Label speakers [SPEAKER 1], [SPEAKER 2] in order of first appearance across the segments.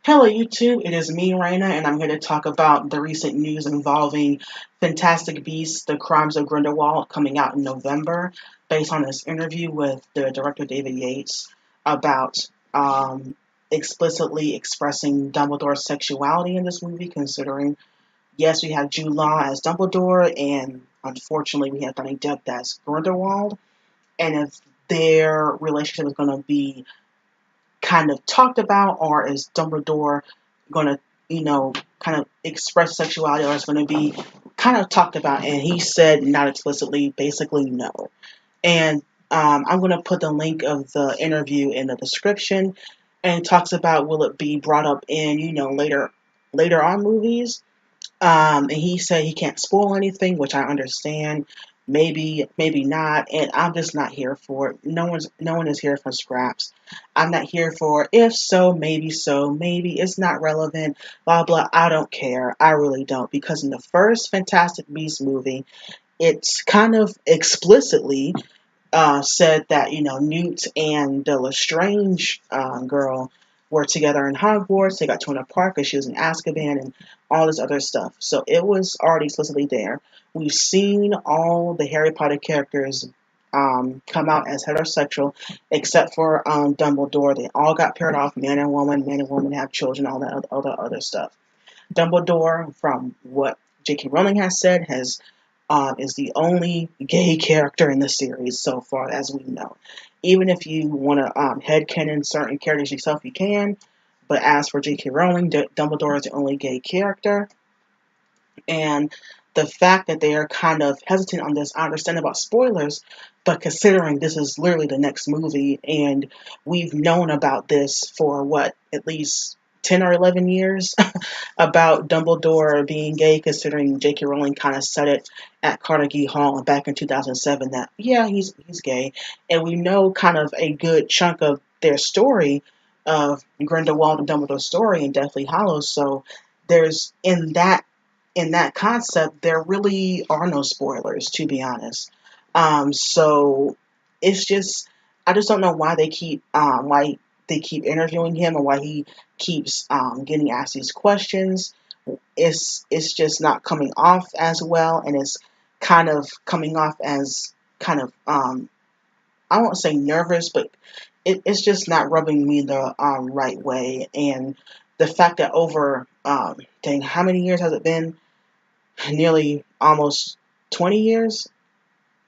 [SPEAKER 1] Hello YouTube, it is me, Raina, and I'm here to talk about the recent news involving Fantastic Beasts, The Crimes of Grindelwald coming out in November, based on this interview with the director David Yates about explicitly expressing Dumbledore's sexuality in this movie, considering, yes, we have Jude Law as Dumbledore, and unfortunately we have Johnny Depp as Grindelwald, and if their relationship is going to be kind of talked about, or is Dumbledore going to, kind of express sexuality, or is going to be kind of talked about? And he said not explicitly, basically no. And I'm going to put the link of the interview in the description, and it talks about will it be brought up in, later on movies. And he said he can't spoil anything, which I understand. Maybe not, and I'm just not here for it. No one is here for scraps. I'm not here for if so, maybe it's not relevant, blah blah. I don't care. I really don't, because in the first Fantastic Beasts movie, it's kind of explicitly said that Newt and the Lestrange girl were together in Hogwarts. They got torn apart because she was in Azkaban and all this other stuff. So it was already explicitly there. We've seen all the Harry Potter characters come out as heterosexual, except for Dumbledore. They all got paired off, man and woman. Man and woman have children, all that other stuff. Dumbledore, from what J.K. Rowling has said, has is the only gay character in the series so far as we know. Even if you want to headcanon certain characters yourself, you can. But as for J.K. Rowling, Dumbledore is the only gay character. And the fact that they are kind of hesitant on this, I understand about spoilers, but considering this is literally the next movie, and we've known about this for what, at least 10 or 11 years about Dumbledore being gay, considering J.K. Rowling kind of said it at Carnegie Hall back in 2007 that, yeah, he's gay. And we know kind of a good chunk of their story of Grindelwald and Dumbledore's story in Deathly Hallows. So there's in that concept, there really are no spoilers, to be honest. So it's just, I just don't know why they keep interviewing him, or why he keeps getting asked these questions. It's just not coming off as well, and it's kind of coming off as kind of I won't say nervous, but it's just not rubbing me the right way. And the fact that over dang, how many years has it been? Nearly almost 20 years,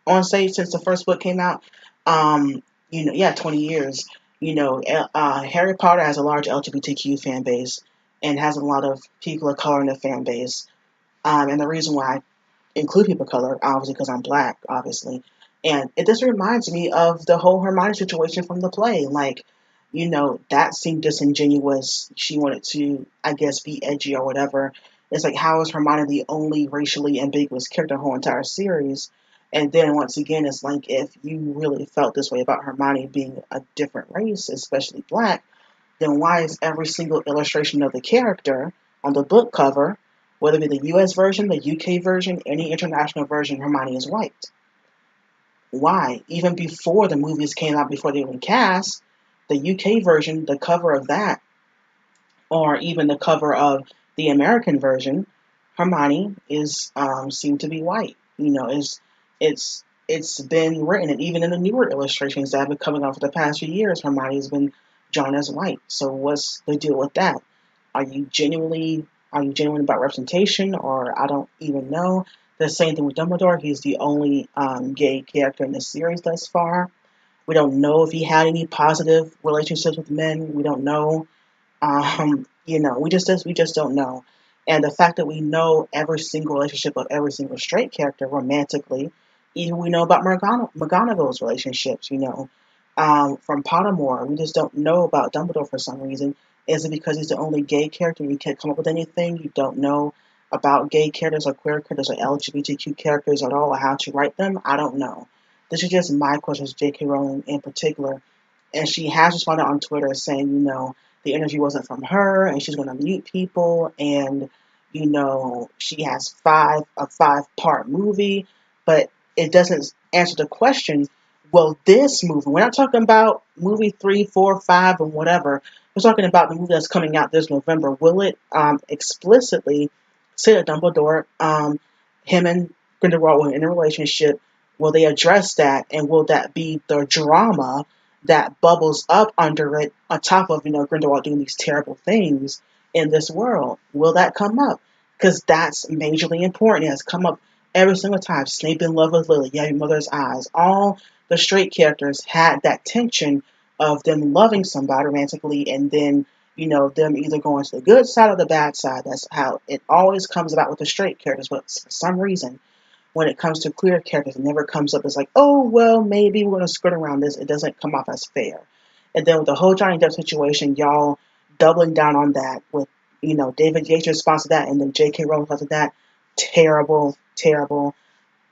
[SPEAKER 1] I want to say, since the first book came out. Yeah, 20 years. Harry Potter has a large LGBTQ fan base and has a lot of people of color in the fan base. And the reason why I include people of color, obviously, because I'm black, obviously. And it just reminds me of the whole Hermione situation from the play. Like, that seemed disingenuous. She wanted to, I guess, be edgy or whatever. It's like, how is Hermione the only racially ambiguous character in the whole entire series? And then once again, it's like, if you really felt this way about Hermione being a different race, especially black, then why is every single illustration of the character on the book cover, whether it be the US version, the UK version, any international version, Hermione is white? Why? Even before the movies came out, before they were cast, the UK version, the cover of that, or even the cover of the American version, Hermione is seemed to be white. It's been written, and even in the newer illustrations that have been coming out for the past few years, Hermione has been drawn as white. So what's the deal with that? Are you genuine about representation, or I don't even know. The same thing with Dumbledore. He's the only gay character in the series thus far. We don't know if he had any positive relationships with men. We don't know. We just don't know. And the fact that we know every single relationship of every single straight character romantically, even we know about McGonagall's relationships, from Pottermore. We just don't know about Dumbledore for some reason. Is it because he's the only gay character and you can't come up with anything? You don't know about gay characters or queer characters or LGBTQ characters at all, or how to write them? I don't know. This is just my question to J.K. Rowling in particular. And she has responded on Twitter saying, the interview wasn't from her, and she's going to mute people, and she has a 5-part movie, but it doesn't answer the question. Well, this movie, we're not talking about movie 3, 4, 5, and whatever. We're talking about the movie that's coming out this November. Will it explicitly say that Dumbledore, him and Grindelwald were in a relationship? Will they address that, and will that be the drama that bubbles up under it, on top of Grindelwald doing these terrible things in this world? Will that come up? Because that's majorly important. It has come up every single time. Snape in love with Lily. You have your mother's eyes. All the straight characters had that tension of them loving somebody romantically, and then them either going to the good side or the bad side. That's how it always comes about with the straight characters. But for some reason, when it comes to queer characters, it never comes up as like, oh well, maybe we're gonna skirt around this. It doesn't come off as fair. And then with the whole Johnny Depp situation, y'all doubling down on that with David Yates' response to that, and then J.K. Rowling's response to that. Terrible, terrible.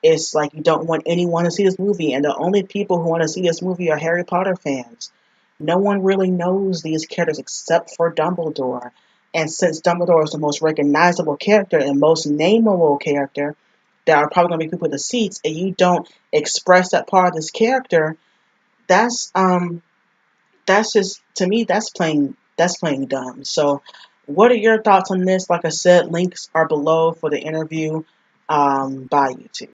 [SPEAKER 1] It's like you don't want anyone to see this movie, and the only people who want to see this movie are Harry Potter fans. No one really knows these characters except for Dumbledore. And since Dumbledore is the most recognizable character and most nameable character, there are probably going to be people in the seats, and you don't express that part of this character, that's just, to me, that's playing dumb. So, what are your thoughts on this? Like I said, links are below for the interview by YouTube.